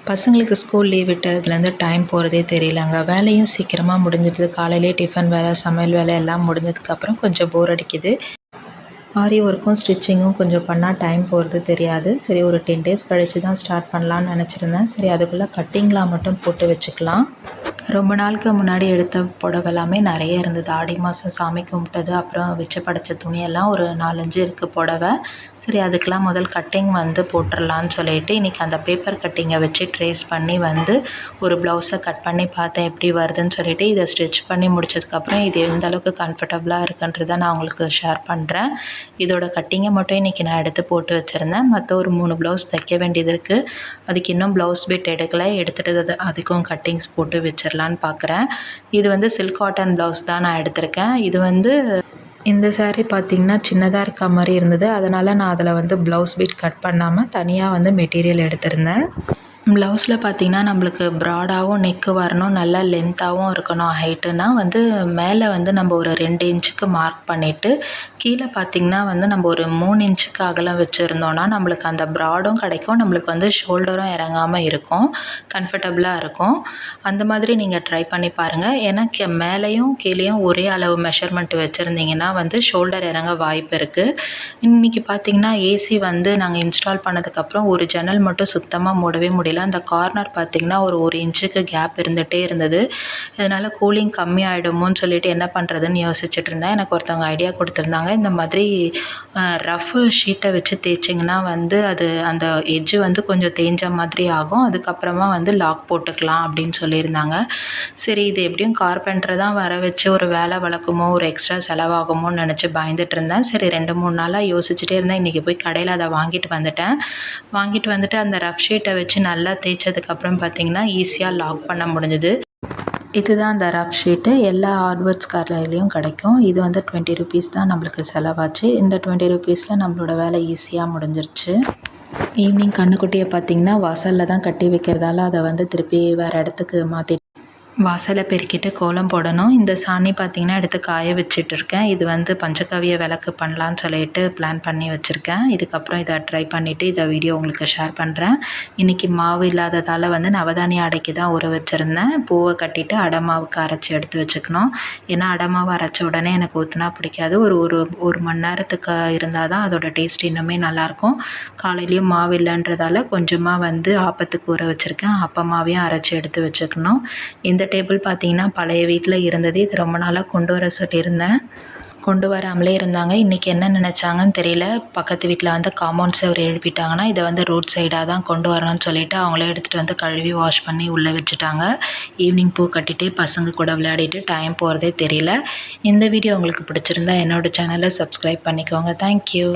பசங்களுக்கு school leave விட்டதுலேருந்து time போகிறதே தெரியலங்க. வேலையும் சீக்கிரமாக முடிஞ்சிடுது. காலையிலே டிஃபன் வேலை, சமையல் வேலை எல்லாம் முடிஞ்சதுக்கப்புறம் கொஞ்சம் போர் அடிக்குது. ஆரி ஒர்க்கும் ஸ்டிச்சிங்கும் கொஞ்சம் பண்ணால் டைம் போகிறது தெரியாது. சரி, ஒரு 10 டேஸ் கழித்து தான் ஸ்டார்ட் பண்ணலான்னு நினச்சிருந்தேன். சரி, அதுக்குள்ளே கட்டிங்லாம் மட்டும் போட்டு வச்சுக்கலாம். ரொம்ப நாளுக்கு முன்னாடி எடுத்த புடவை எல்லாமே நிறைய இருந்தது. ஆடி மாதம் சாமி கும்பிட்டது, அப்புறம் வச்சு படைச்ச துணியெல்லாம் ஒரு 4-5 இருக்குது புடவை. சரி, அதுக்கெலாம் முதல் கட்டிங் வந்து போட்டுடலான்னு சொல்லிட்டு இன்றைக்கி அந்த பேப்பர் கட்டிங்கை வச்சு ட்ரேஸ் பண்ணி வந்து ஒரு ப்ளவுஸை கட் பண்ணி பார்த்தேன் எப்படி வருதுன்னு சொல்லிட்டு. இதை ஸ்டிச் பண்ணி முடிச்சதுக்கப்புறம் இது எந்த அளவுக்கு கம்ஃபர்டபுளாக இருக்குன்றதை நான் உங்களுக்கு ஷேர் பண்ணுறேன். இதோட கட்டிங்கை மட்டும் இன்றைக்கி நான் எடுத்து போட்டு வச்சுருந்தேன். மற்ற ஒரு 3 ப்ளவுஸ் தைக்க வேண்டியது இருக்குது. அதுக்கு இன்னும் ப்ளவுஸ் பிட் எடுக்கலை. எடுத்துகிட்டு அதுக்கும் கட்டிங்ஸ் போட்டு வச்சிடலான்னு பார்க்குறேன். இது வந்து சில்க் காட்டன் ப்ளவுஸ் தான் நான் எடுத்திருக்கேன். இது வந்து இந்த சாரீ பார்த்திங்கன்னா சின்னதாக இருக்க மாதிரி இருந்தது. அதனால் நான் அதில் வந்து ப்ளவுஸ் பிட் கட் பண்ணாமல் தனியாக வந்து மெட்டீரியல் எடுத்திருந்தேன். ப்ளவுஸில் பார்த்திங்கன்னா நம்மளுக்கு ப்ராடாகவும் நெக்கு வரணும், நல்லா லென்த்தாகவும் இருக்கணும். ஹைட்டுனா வந்து மேலே வந்து நம்ம ஒரு 2 இன்ச்சுக்கு மார்க் பண்ணிவிட்டு கீழே பார்த்திங்கன்னா வந்து நம்ம ஒரு 3 இன்ச்சுக்கு அகலம் வச்சுருந்தோன்னா நம்மளுக்கு அந்த ப்ராடும் கிடைக்கும், நம்மளுக்கு வந்து ஷோல்டரும் இறங்காமல் இருக்கும், கம்ஃபர்டபுளாக இருக்கும். அந்த மாதிரி நீங்கள் ட்ரை பண்ணி பாருங்கள். ஏன்னா மேலேயும் கீழேயும் ஒரே அளவு மெஷர்மெண்ட் வச்சுருந்தீங்கன்னா வந்து ஷோல்டர் இறங்க வாய்ப்பு இருக்குது. இன்றைக்கி பார்த்திங்கன்னா ஏசி வந்து நாங்கள் இன்ஸ்டால் பண்ணதுக்கப்புறம் ஒரு ஜன்னல் மட்டும் சுத்தமாக மூடவே முடியல. அந்த கார்னர் பார்த்திங்கன்னா ஒரு இன்ச்சுக்கு கேப் இருந்துகிட்டே இருந்தது. இதனால் கூலிங் கம்மியாகிடுமோன்னு சொல்லிட்டு என்ன பண்ணுறதுன்னு யோசிச்சுட்டு இருந்தேன். எனக்கு ஒருத்தவங்க ஐடியா கொடுத்துருந்தாங்க. இந்த மாதிரி ரஃப் ஷீட்டை வச்சு தேய்ச்சிங்கன்னா வந்து அது அந்த எட்ஜு வந்து கொஞ்சம் தேஞ்ச மாதிரி ஆகும். அதுக்கப்புறமா வந்து லாக் போட்டுக்கலாம் அப்படின்னு சொல்லியிருந்தாங்க. சரி, இது எப்படியும் கார்பெண்டர் தான் வர வச்சு ஒரு வேலை வளர்க்குமோ, ஒரு எக்ஸ்ட்ரா செலவாகுமோன்னு நினச்சி பயந்துட்டு இருந்தேன். சரி, 2-3 நாளாக யோசிச்சுட்டே இருந்தேன். இன்றைக்கி போய் கடையில் அதை வாங்கிட்டு வந்துட்டு அந்த ரஃப் ஷீட்டை வச்சு நல்லா தேய்ச்சதுக்கப்புறம் பார்த்திங்கன்னா ஈஸியாக லாக் பண்ண முடிஞ்சுது. இதுதான் அந்த ரஃப் ஷீட்டு. எல்லா ஹார்ட்வேர்ஸ் கடையிலையும் கிடைக்கும். இது வந்து 20 ருபீஸ் தான் நம்மளுக்கு செலவாச்சு. இந்த 20 ருபீஸில் நம்மளோட வேலை ஈஸியாக முடிஞ்சிருச்சு. ஈவினிங் கண்ணுக்குட்டியை பார்த்திங்கன்னா வாசலில் தான் கட்டி வைக்கிறதால அதை வந்து திருப்பி வேறு இடத்துக்கு மாற்றி வாசலை பெருக்கிட்டு கோலம் போடணும். இந்த சாணி பார்த்திங்கன்னா எடுத்து காய வச்சுட்டு இருக்கேன். இது வந்து பஞ்சகவிய விளக்கு பண்ணலான்னு சொல்லிட்டு பிளான் பண்ணி வச்சுருக்கேன். இதுக்கப்புறம் இதை ட்ரை பண்ணிவிட்டு இதை வீடியோ உங்களுக்கு ஷேர் பண்ணுறேன். இன்றைக்கி மாவு இல்லாததால் வந்து நவதானிய அடைக்கு தான் ஊற வச்சுருந்தேன். பூவை கட்டிட்டு அடமாவுக்கு அரைச்சி எடுத்து வச்சுக்கணும். ஏன்னா அடமாவை அரைச்ச உடனே எனக்கு ஊற்றினா பிடிக்காது. ஒரு மணி நேரத்துக்கு இருந்தால் தான் அதோட டேஸ்ட் இன்னுமே நல்லாயிருக்கும். காலையிலையும் மாவு இல்லைன்றதால கொஞ்சமாக வந்து ஆப்பத்துக்கு ஊற வச்சுருக்கேன். ஆப்பமாவையும் அரைச்சி எடுத்து வச்சுக்கணும். இந்த டேபிள் பார்த்திங்கன்னா பழைய வீட்டில் இருந்தது. இது ரொம்ப நாளாக கொண்டு வர சொல்லியிருந்தேன். கொண்டு வராமலே இருந்தாங்க. இன்றைக்கி என்ன நினச்சாங்கன்னு தெரியல. பக்கத்து வீட்டில் வந்து காம்பவுண்ட் சுவர் எழுப்பிட்டாங்கன்னா இதை வந்து ரோட் சைடாக தான் கொண்டு வரணும்னு சொல்லிவிட்டு அவங்களே எடுத்துகிட்டு வந்து கழுவி வாஷ் பண்ணி உள்ளே வச்சுட்டாங்க. ஈவினிங் பூ கட்டிட்டு பசங்க கூட விளையாடிட்டு டைம் போகிறதே தெரியல. இந்த வீடியோ உங்களுக்கு பிடிச்சிருந்தா என்னோடய சேனலை சப்ஸ்கிரைப் பண்ணிக்கோங்க. தேங்க்யூ.